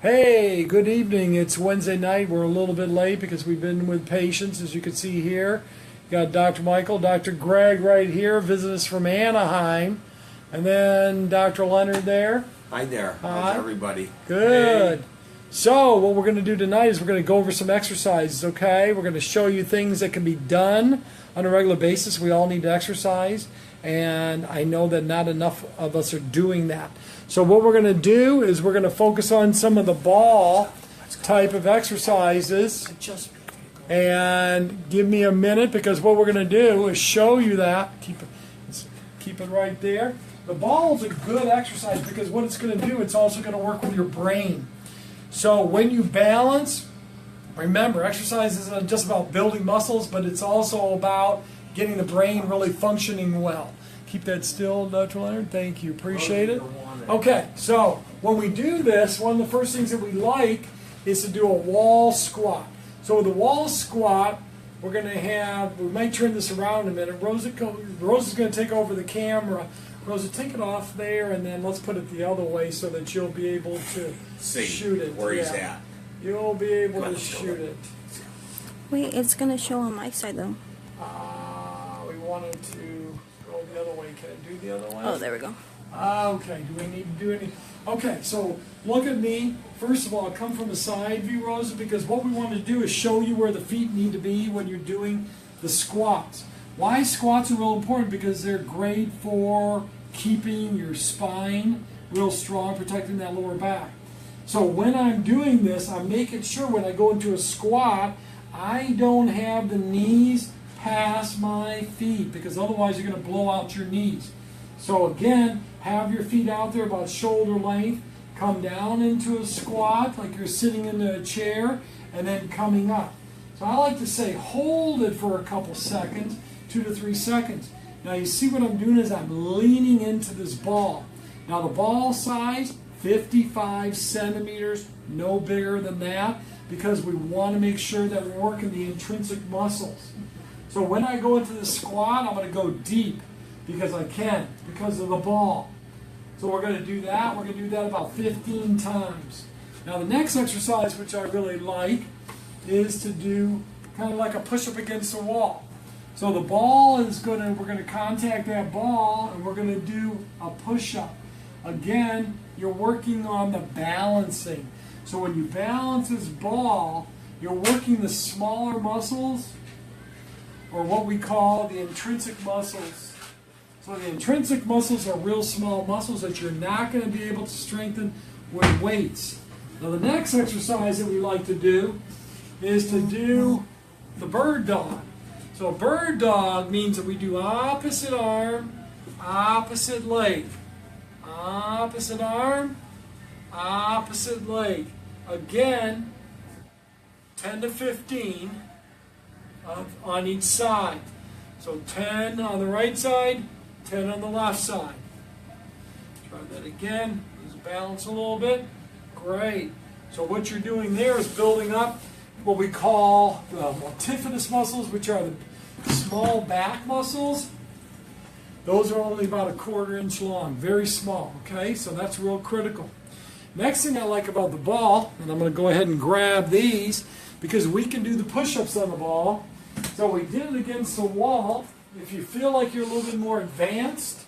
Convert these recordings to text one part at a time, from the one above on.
Hey, good evening. It's Wednesday night. We're a little bit late because we've been with patients, as you can see here. You got Dr. Michael, Dr. Greg right here, visiting us from Anaheim, and then Dr. Leonard there. Hi there. Hi. How's everybody? Good. Hey. So, what we're going to do tonight is we're going to go over some exercises, okay? We're going to show you things that can be done on a regular basis. We all need to exercise, and I know that not enough of us are doing that. So what we're going to do is we're going to focus on some of the ball type of exercises. And give me a minute, because what we're going to do is show you that. Keep it right there. The ball is a good exercise because what it's going to do, it's also going to work with your brain. So when you balance, remember, exercise isn't just about building muscles, but it's also about getting the brain really functioning well. Keep that still, Dr. Leonard. Thank you. Appreciate it. Okay, so when we do this, one of the first things that we like is to do a wall squat. So with the wall squat, we're going to have, we might turn this around in a minute. Rosa's going to take over the camera. Rosa, take it off there, and then let's put it the other way so that you'll be able to shoot it. Where he's at. You'll be able to shoot it. Wait, it's going to show on my side, though. We wanted to go the other way. Can it do the other way? Oh, there we go. Okay, do we need to do any? Okay, so look at me. First of all, come from the side view, Rosa, because what we want to do is show you where the feet need to be when you're doing the squats. Why squats are real important? Because they're great for keeping your spine real strong, protecting that lower back. So when I'm doing this, I'm making sure when I go into a squat, I don't have the knees past my feet, because otherwise you're going to blow out your knees. So again, have your feet out there about shoulder length. Come down into a squat like you're sitting in a chair, and then coming up. So I like to say hold it for a couple seconds, 2 to 3 seconds. Now you see what I'm doing is I'm leaning into this ball. Now the ball size, 55 centimeters, no bigger than that, because we want to make sure that we're working the intrinsic muscles. So when I go into the squat, I'm going to go deep because I can, because of the ball. So we're going to do that. We're going to do that about 15 times. Now the next exercise, which I really like, is to do kind of like a push-up against the wall. So the ball is we're going to contact that ball, and we're going to do a push-up. Again, you're working on the balancing. So when you balance this ball, you're working the smaller muscles, or what we call the intrinsic muscles. So the intrinsic muscles are real small muscles that you're not going to be able to strengthen with weights. Now the next exercise that we like to do is to do the bird dog. So bird dog means that we do opposite arm, opposite leg. Opposite arm, opposite leg. Again, 10 to 15 on each side. So 10 on the right side, 10 on the left side. Try that again. Just balance a little bit. Great. So what you're doing there is building up what we call the multifidus muscles, which are the small back muscles. Those are only about 1/4 inch long, very small, okay? So that's real critical. Next thing I like about the ball, and I'm going to go ahead and grab these, because we can do the push-ups on the ball. So we did it against the wall. If you feel like you're a little bit more advanced,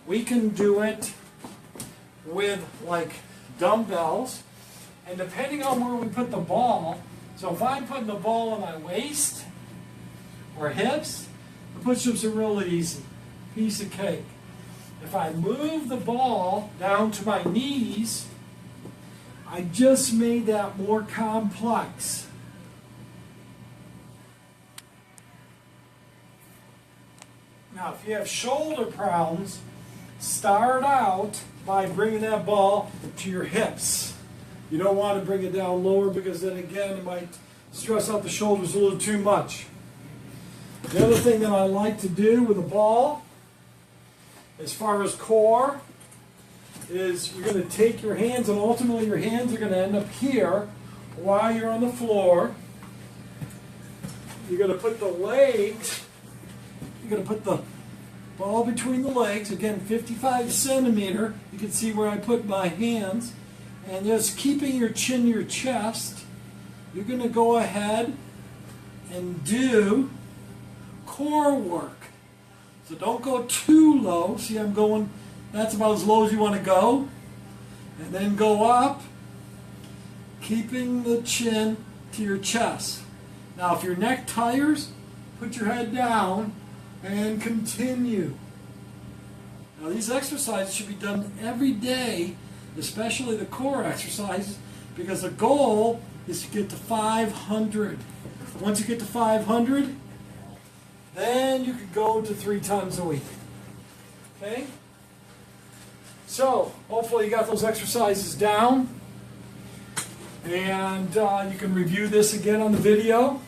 we can do it with like dumbbells. And depending on where we put the ball, so if I'm putting the ball on my waist or hips, the push-ups are real easy. Piece of cake. If I move the ball down to my knees, I just made that more complex. Now, if you have shoulder problems, start out by bringing that ball to your hips. You don't want to bring it down lower, because then again it might stress out the shoulders a little too much. The other thing that I like to do with the ball, as far as core, is you're going to take your hands, and ultimately your hands are going to end up here while you're on the floor. You're going to put the legs, you're going to put the ball between the legs, again 55 centimeter. You can see where I put my hands. and just keeping your chin to your chest, you're going to go ahead and do core work. So don't go too low. See, I'm going, that's about as low as you want to go. And then go up, keeping the chin to your chest. Now, if your neck tires, put your head down and continue. Now, these exercises should be done every day, especially the core exercises, because the goal is to get to 500. Once you get to 500, then you can go to 3 times a week. Okay? So, hopefully you got those exercises down. And you can review this again on the video.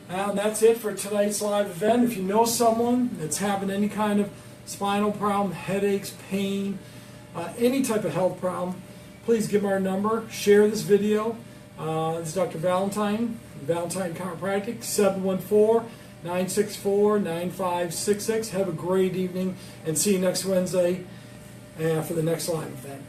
And that's it for tonight's live event. If you know someone that's having any kind of spinal problem, headaches, pain, any type of health problem, please give them our number. Share this video. This is Dr. Valentine, Valentine Chiropractic, 714-964-9566. Have a great evening, and see you next Wednesday for the next live event.